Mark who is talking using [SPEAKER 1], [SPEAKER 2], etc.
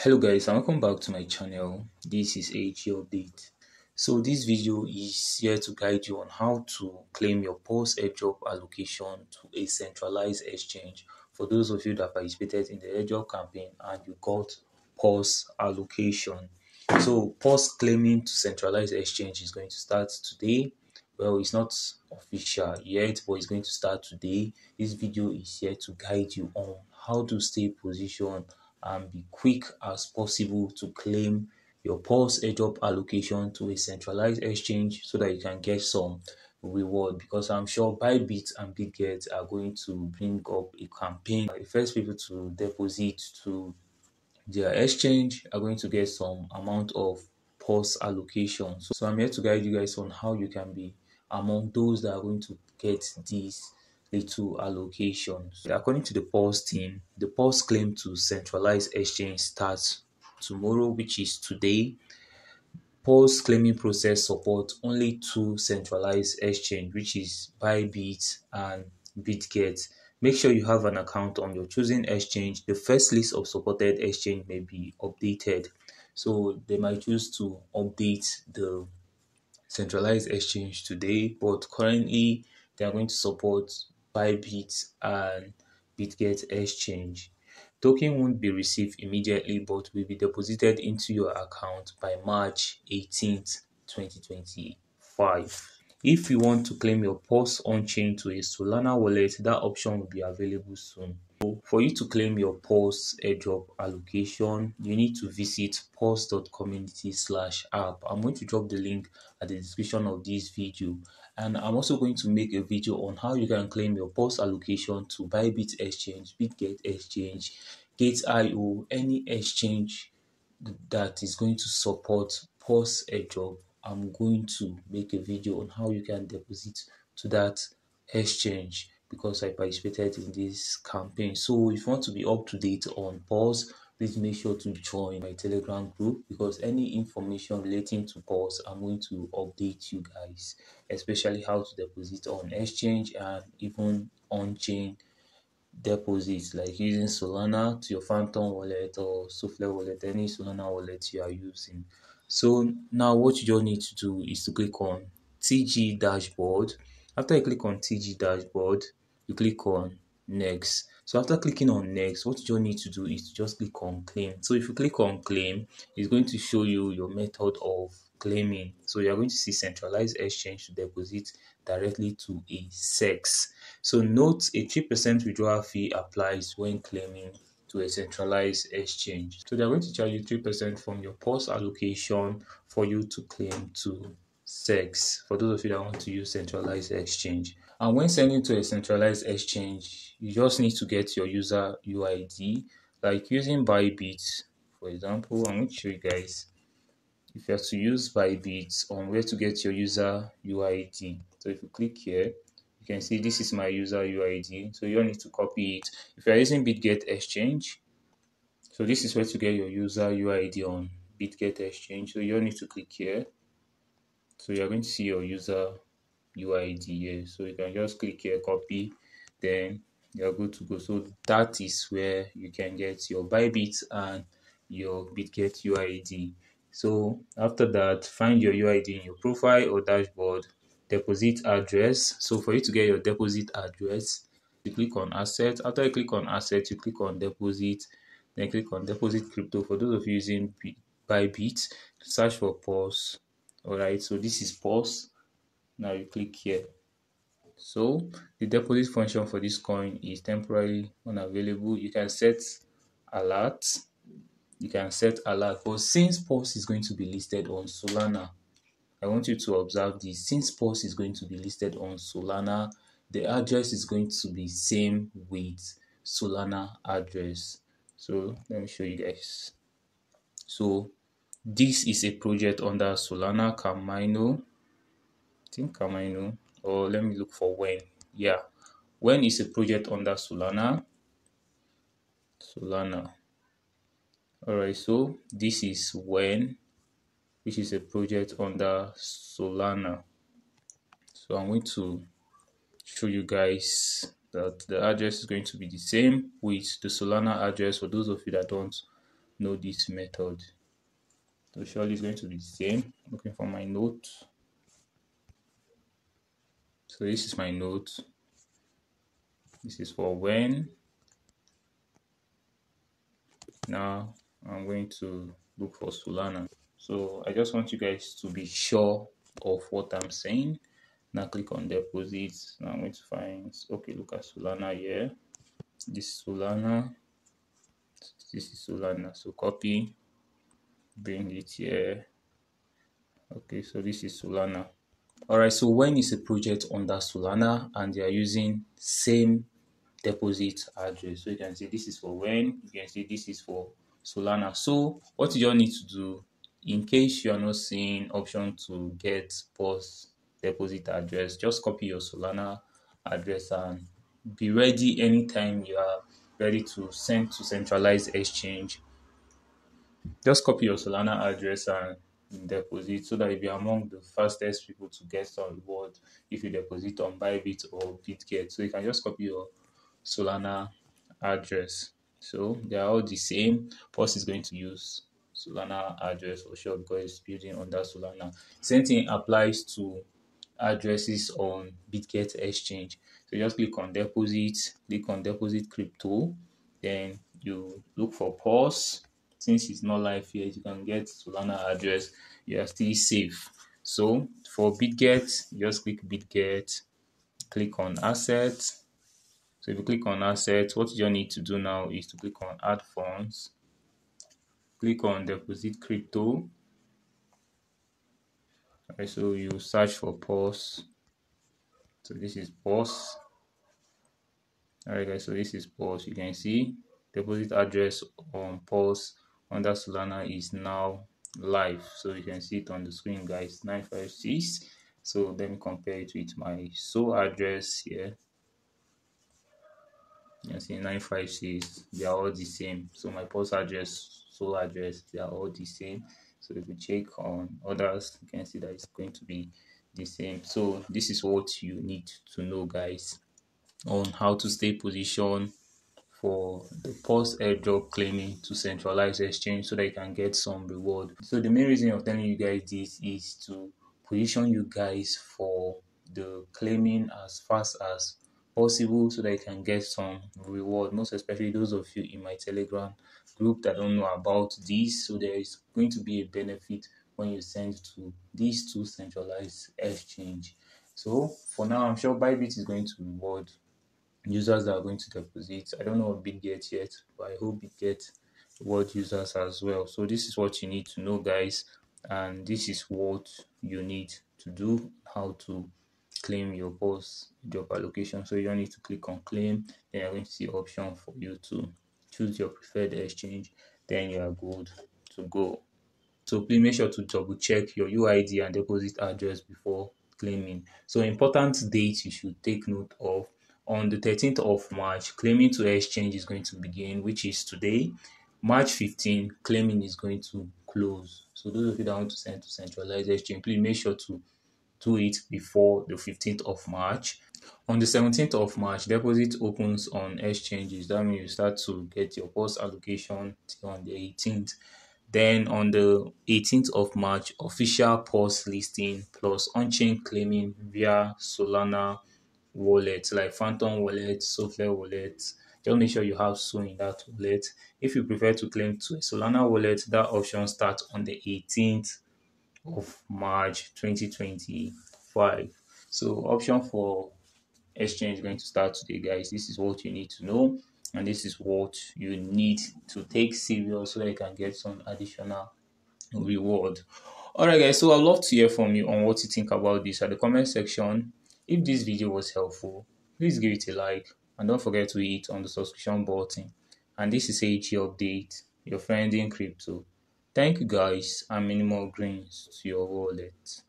[SPEAKER 1] Hello guys and welcome back to my channel. This is AG Update. So this video is here to guide you on how to claim your PAWS Airdrop allocation to a centralized exchange. For those of you that participated in the airdrop campaign and you got PAWS allocation. So PAWS claiming to centralized exchange is going to start today. Well, it's not official yet, but it's going to start today. This video is here to guide you on how to stay positioned and be quick as possible to claim your PAWS airdrop allocation to a centralized exchange so that you can get some reward, because I'm sure Bybit and BitGet are going to bring up a campaign. The first people to deposit to their exchange are going to get some amount of PAWS allocation. So I'm here to guide you guys on how you can be among those that are going to get these little allocations. According to the PAWS team, the PAWS claim to centralized exchange starts tomorrow, which is today. PAWS claiming process support only two centralized exchange, which is Bybit and BitGet. Make sure you have an account on your chosen exchange. The first list of supported exchange may be updated, so they might choose to update the centralized exchange today, but currently they are going to support Bybit and BitGet exchange. Token won't be received immediately but will be deposited into your account by March 18th, 2025. If you want to claim your PAWS on-chain to a Solana wallet, that option will be available soon. For you to claim your PAWS airdrop allocation, you need to visit paws.community/app. I'm going to drop the link at the description of this video, and I'm also going to make a video on how you can claim your PAWS allocation to Bybit exchange, BitGet exchange, Gate.io, any exchange that is going to support PAWS airdrop. I'm going to make a video on how you can deposit to that exchange because I participated in this campaign. So if you want to be up to date on PAWS, please make sure to join my Telegram group, because any information relating to PAWS, I'm going to update you guys, especially how to deposit on exchange and even on-chain deposits, like using Solana to your Phantom wallet or Souffle wallet, any Solana wallet you are using. So now what you just need to do is to click on TG dashboard. After you click on TG dashboard, you click on next. So after clicking on next, what you just need to do is to just click on claim. So if you click on claim, it's going to show you your method of claiming. So you're going to see centralized exchange to deposit directly to a SEX. So note, a 3% withdrawal fee applies when claiming to a centralized exchange. So they're going to charge you 3% from your PAWS allocation for you to claim to SEX, for those of you that want to use centralized exchange. And when sending to a centralized exchange, you just need to get your user UID. Like using Bybit, for example, I'm going to show you guys. If you have to use Bybit, on where to get your user UID. So if you click here, you can see this is my user UID. So you need to copy it. If you're using BitGet exchange, so this is where to get your user UID on BitGet exchange. So you need to click here. So you're going to see your user UID here. So you can just click here, copy, then you're good to go. So that is where you can get your Bybit and your BitGet UID. So after that, find your UID in your profile or dashboard, deposit address. So for you to get your deposit address, you click on asset. After you click on asset, you click on deposit, then click on deposit crypto. For those of you using Bybit, search for PAWS. All right, so this is PAWS. Now you click here. So the deposit function for this coin is temporarily unavailable. You can set alert. But since PAWS is going to be listed on Solana, I want you to observe this. Since PAWS is going to be listed on Solana, the address is going to be same with Solana address. So let me show you guys. So this is a project under Solana Camino. I think Camino, or let me look for when. Yeah, when is a project under Solana. All right, so this is when, which is a project under Solana. So I'm going to show you guys that the address is going to be the same with the Solana address. For those of you that don't know this method. So surely it's going to be the same. Looking for my note. So this is my note. This is for when. Now I'm going to look for Solana. So I just want you guys to be sure of what I'm saying. Now click on deposits. Now I'm going to find, okay, look at Solana here. This is Solana. This is Solana. So copy, bring it here. Okay, so this is Solana. Alright, so when is a project under Solana and they are using same deposit address, so you can see this is for when, you can see this is for Solana. So what you all need to do, in case you are not seeing option to get PAWS deposit address, just copy your Solana address and be ready anytime you are ready to send to Centralized Exchange. Just copy your Solana address and deposit so that you'll be among the fastest people to get some reward if you deposit on Bybit or BitGet. So you can just copy your Solana address. So they are all the same. PAWS is going to use Solana address for sure because it's building on that Solana. Same thing applies to addresses on BitGet exchange. So just click on deposit crypto, then you look for PAWS. Since it's not live here, you can get Solana address, you are still safe. So for BitGet, you just click BitGet, click on assets. So if you click on assets, what you need to do now is to click on add funds, click on deposit crypto. Okay, so you search for PAWS. So this is PAWS. Alright guys, so this is PAWS. You can see deposit address on PAWS under Solana is now live. So you can see it on the screen guys, 956. So let me compare it with my SO address here. You can see 956, they are all the same. So my PAWS address, SO address, they are all the same. So if you check on others, you can see that it's going to be the same. So this is what you need to know guys on how to stay positioned for the PAWS airdrop claiming to Centralized Exchange so that you can get some reward. So the main reason of telling you guys this is to position you guys for the claiming as fast as possible so that you can get some reward, most especially those of you in my Telegram group that don't know about this. So there is going to be a benefit when you send to these two Centralized Exchange. So for now, I'm sure Bybit is going to reward users that are going to deposit. I don't know what BitGet yet, but I hope BitGet reward users as well. So this is what you need to know guys, and this is what you need to do, how to claim your PAWS job allocation. So you don't need to click on claim, then you're going to see option for you to choose your preferred exchange, then you are good to go. So please make sure to double check your UID and deposit address before claiming. So important dates you should take note of: on the 13th of March, claiming to exchange is going to begin, which is today. March 15, claiming is going to close. So those of you that want to send to Centralized Exchange, please make sure to do it before the 15th of March. On the 17th of March, deposit opens on exchanges. That means you start to get your PAWS allocation till on the 18th. Then on the 18th of March, official PAWS listing plus on-chain claiming via Solana wallets like Phantom Wallet, Software Wallet. Just make sure you have SO in that wallet. If you prefer to claim to a Solana wallet, that option starts on the 18th of March 2025. So option for exchange is going to start today guys. This is what you need to know, and this is what you need to take serious so that you can get some additional reward. Alright guys, so I'd love to hear from you on what you think about this at the comment section. If this video was helpful, please give it a like and don't forget to hit on the subscription button. And this is AG Update, your friend in crypto. Thank you guys, and many more greens to your wallet.